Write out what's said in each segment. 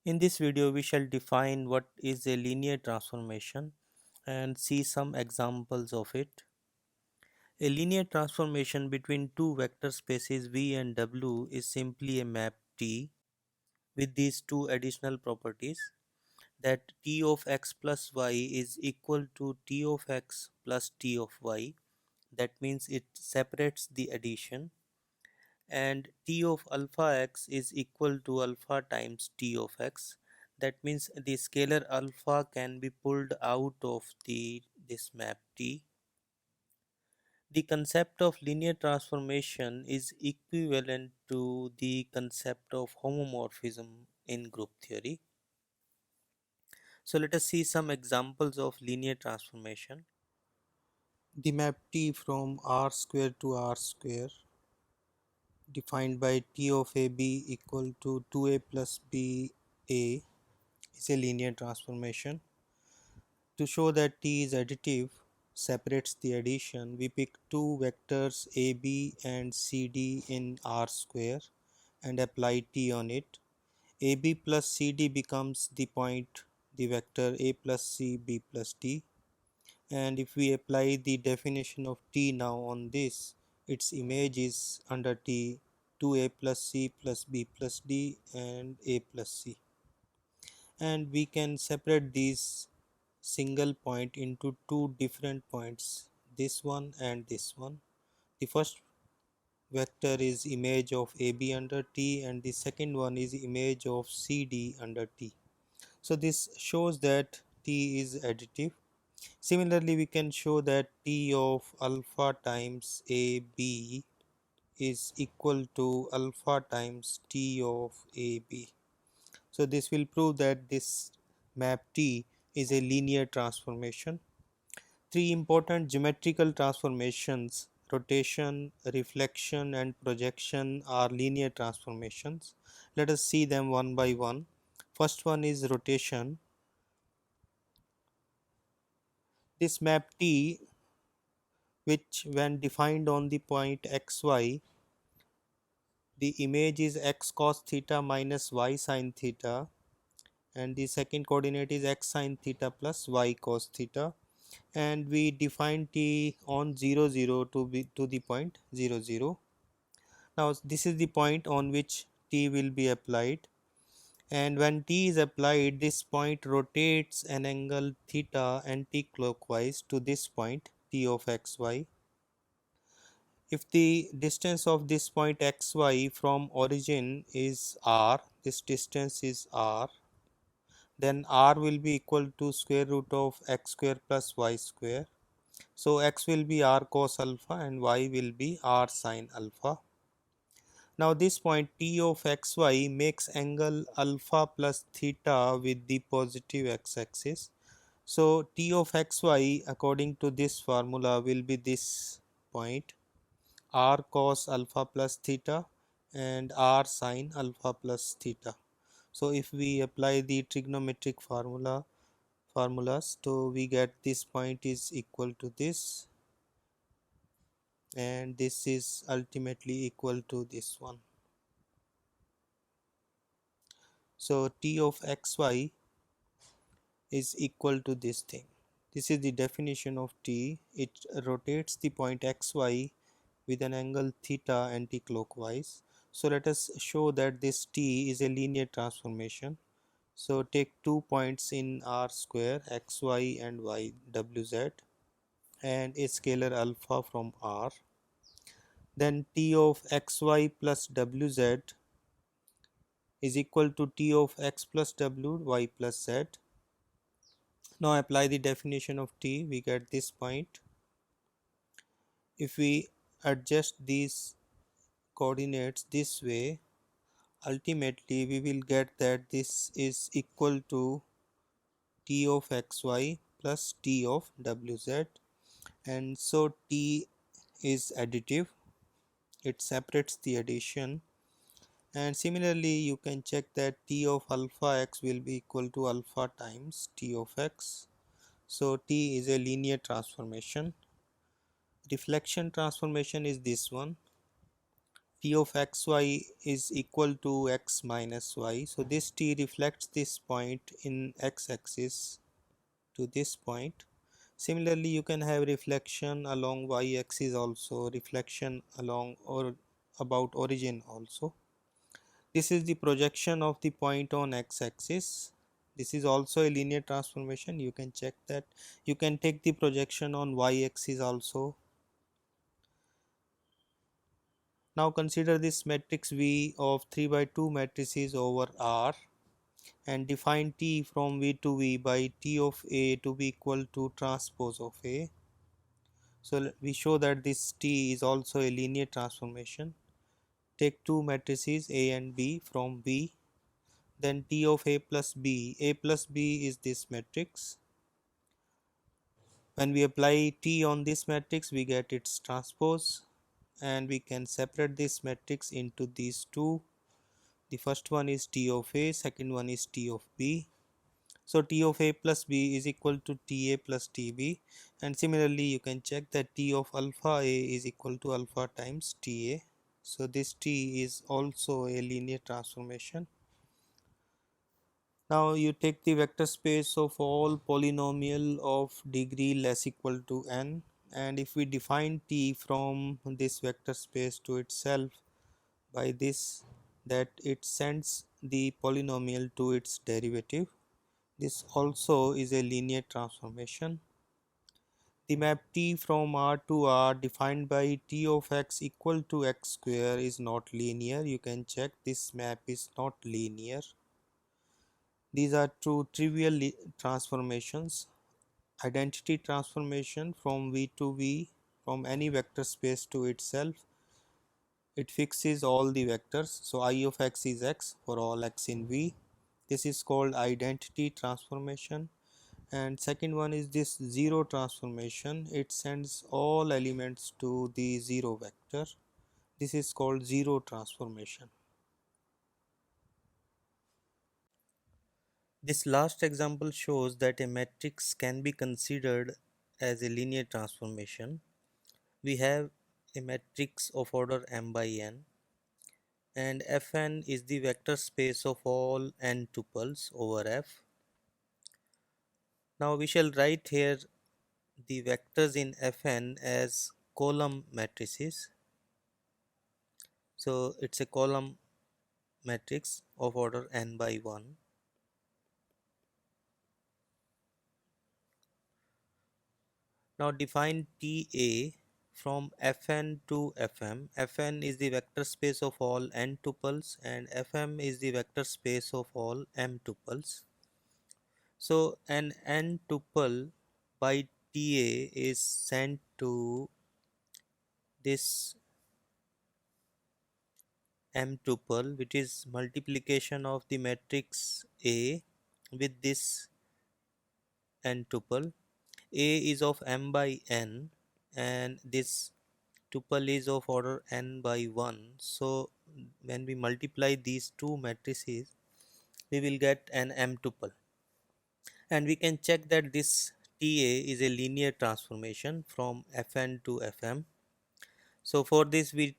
In this video, we shall define what is a linear transformation and see some examples of it. A linear transformation between two vector spaces V and W is simply a map T with these two additional properties that T of x plus y is equal to T of x plus T of y. That means it separates the addition, and T of alpha x is equal to alpha times T of x. That means the scalar alpha can be pulled out of this map T. The concept of linear transformation is equivalent to the concept of homomorphism in group theory. So let us see some examples of linear transformation. The map T from R square to R square defined by T of AB equal to 2A plus BA is a linear transformation. To show that T is additive separates the addition, we pick two vectors AB and CD in R square and apply T on it. AB plus CD becomes the point, the vector A plus C B plus D, and if we apply the definition of T now on this, its image is under T 2A plus C plus B plus D and A plus C, and we can separate these single point into two different points, this one and this one. The first vector is image of AB under T and the second one is image of CD under T. So this shows that T is additive. Similarly, we can show that T of alpha times AB is equal to alpha times T of AB. So this will prove that this map T is a linear transformation. Three important geometrical transformations, rotation, reflection and projection, are linear transformations. Let us see them one by one. First one is rotation. This map T, which when defined on the point xy, the image is x cos theta minus y sin theta, and the second coordinate is x sin theta plus y cos theta, and we define T on 0 0 to be to the point 0 0. Now this is the point on which T will be applied, and when T is applied, this point rotates an angle theta anti-clockwise to this point T of xy. If the distance of this point xy from origin is r, this distance is r, then r will be equal to square root of x square plus y square. So x will be r cos alpha and y will be r sin alpha. Now this point T of xy makes angle alpha plus theta with the positive x-axis. So T of xy according to this formula will be this point r cos alpha plus theta and r sin alpha plus theta. So if we apply the trigonometric formulas, so we get this point is equal to this, and this is ultimately equal to this one. So T of xy is equal to this thing. This is the definition of T. It rotates the point xy with an angle theta anti-clockwise. So let us show that this T is a linear transformation. So take 2 points in R square xy and y wz and a scalar alpha from R. Then T of xy plus wz is equal to T of x plus w y plus z. Now apply the definition of T, we get this point. If we adjust these coordinates this way, ultimately we will get that this is equal to T of xy plus T of wz, and so T is additive, it separates the addition. And similarly you can check that T of alpha x will be equal to alpha times T of x. So T is a linear transformation. Reflection transformation is this one. t of xy is equal to x minus y. So this t reflects this point in x-axis to this point. Similarly, you can have reflection along y-axis also, reflection along or about origin also. This is the projection of the point on x-axis. This is also a linear transformation. You can check that. You can take the projection on y-axis also. Now consider this matrix V of 3 by 2 matrices over R and define T from V to V by T of A to be equal to transpose of A. So we show that this T is also a linear transformation. Take two matrices A and B from V, then T of A plus B. A plus B is this matrix. When we apply T on this matrix, we get its transpose, and we can separate this matrix into these two. The first one is T of A, second one is T of B. So T of A plus B is equal to TA plus TB, and similarly you can check that T of alpha A is equal to alpha times TA. So this T is also a linear transformation. Now you take the vector space of all polynomial of degree less equal to n, and if we define T from this vector space to itself by this, that it sends the polynomial to its derivative. This also is a linear transformation. The map T from R to R defined by T of x equal to x square is not linear. You can check this map is not linear. These are two trivial transformations. Identity transformation from V to V from any vector space to itself. It fixes all the vectors. So I of x is x for all x in V. This is called identity transformation. And second one is this zero transformation. It sends all elements to the zero vector. This is called zero transformation. This last example shows that a matrix can be considered as a linear transformation. We have a matrix of order m by n, and Fn is the vector space of all n tuples over F. Now we shall write here the vectors in Fn as column matrices. So it's a column matrix of order n by 1. Now define Ta from Fn to Fm. Fn is the vector space of all n tuples and Fm is the vector space of all m tuples. So an n tuple by Ta is sent to this m tuple, which is multiplication of the matrix A with this n tuple. A is of m by n and this tuple is of order n by 1. So when we multiply these two matrices, we will get an m tuple, and we can check that this Ta is a linear transformation from Fn to Fm. So for this we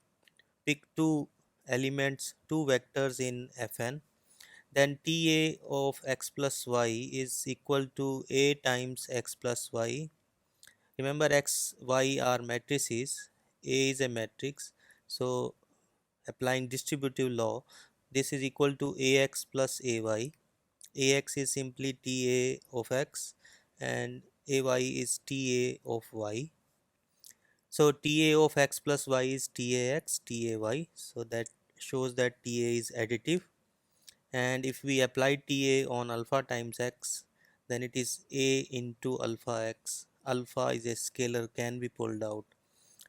pick two elements, two vectors in Fn. Then Ta of x plus y is equal to A times x plus y. Remember, x, y are matrices. A is a matrix. So applying distributive law, this is equal to Ax plus Ay. Ax is simply Ta of x and Ay is Ta of y. So Ta of x plus y is Tax, Tay. So that shows that Ta is additive. And if we apply Ta on alpha times x, then it is A into alpha x. Alpha is a scalar, can be pulled out.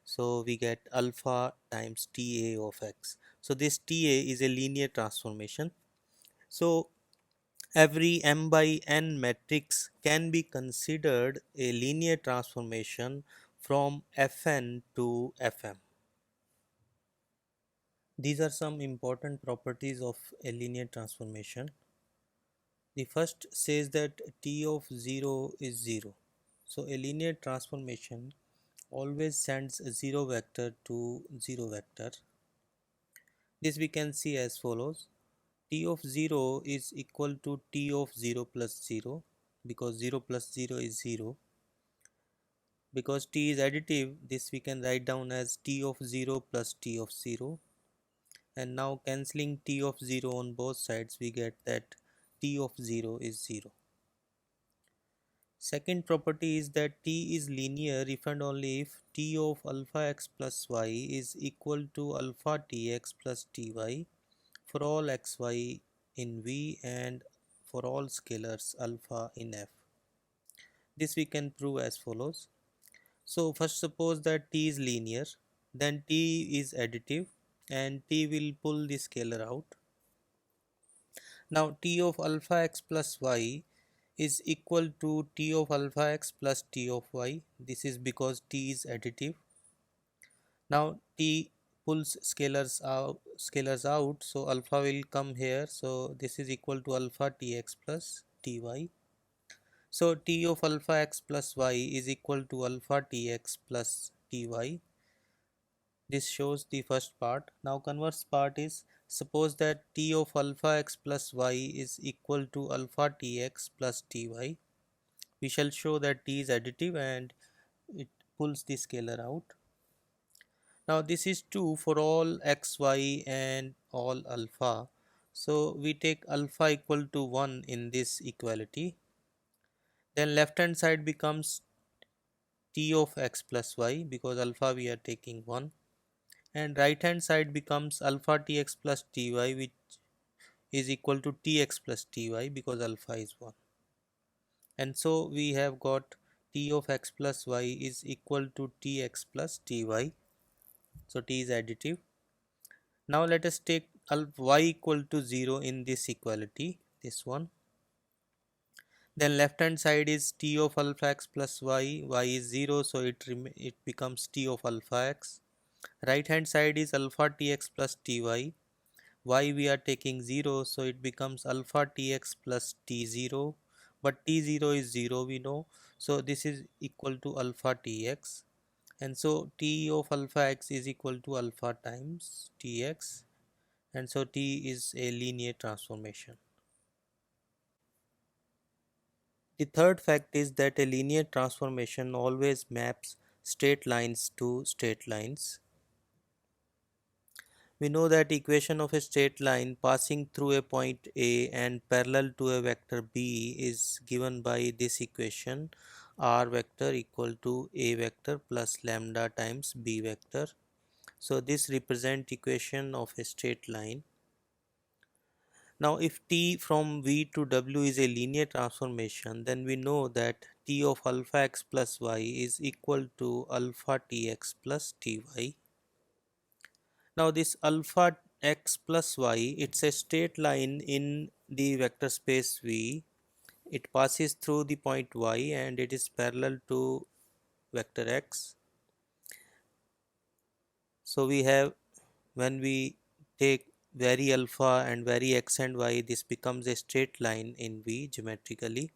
So we get alpha times Ta of x. So this Ta is a linear transformation. So every m by n matrix can be considered a linear transformation from Fn to Fm. These are some important properties of a linear transformation. The first says that T of 0 is 0. So a linear transformation always sends a 0 vector to 0 vector. This we can see as follows. T of 0 is equal to T of 0 plus 0, because 0 plus 0 is 0. Because T is additive, this we can write down as T of 0 plus T of 0. And now cancelling T of 0 on both sides, we get that T of 0 is 0. Second property is that T is linear if and only if T of alpha x plus y is equal to alpha tx plus ty for all xy in V and for all scalars alpha in F. This we can prove as follows. So first suppose that T is linear, then T is additive and T will pull the scalar out. Now T of alpha x plus y is equal to T of alpha x plus T of y. This is because T is additive. Now T pulls scalars out, so alpha will come here, so this is equal to alpha tx plus ty. So T of alpha x plus y is equal to alpha tx plus ty. This shows the first part. Now converse part is, suppose that T of alpha x plus y is equal to alpha tx plus ty. We shall show that T is additive and it pulls the scalar out. Now this is true for all x, y and all alpha. So we take alpha equal to 1 in this equality. Then left hand side becomes T of x plus y, because alpha we are taking 1. And right hand side becomes alpha tx plus ty, which is equal to tx plus ty, because alpha is 1. And so we have got T of x plus y is equal to tx plus ty. So T is additive. Now let us take y equal to 0 in this equality, this one. Then left hand side is T of alpha x plus y is 0, so it becomes T of alpha x. Right hand side is alpha tx plus ty, y we are taking 0, so it becomes alpha tx plus t0, but t0 is 0 we know, so this is equal to alpha tx, and so t of alpha x is equal to alpha times tx, and so T is a linear transformation. The third fact is that a linear transformation always maps straight lines to straight lines. We know that equation of a straight line passing through a point A and parallel to a vector B is given by this equation: r vector equal to a vector plus lambda times b vector. So this represents equation of a straight line. Now if T from V to W is a linear transformation, then we know that T of alpha x plus y is equal to alpha tx plus ty. Now this alpha x plus y, it's a straight line in the vector space V. It passes through the point y and it is parallel to vector x. So we have, when we take vary alpha and vary x and y, this becomes a straight line in V geometrically.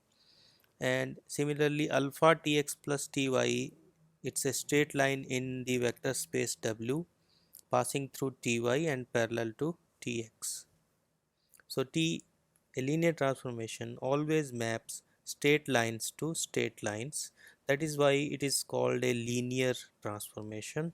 And similarly alpha tx plus ty, it's a straight line in the vector space W passing through ty and parallel to tx. So a linear transformation always maps straight lines to straight lines. That is why it is called a linear transformation.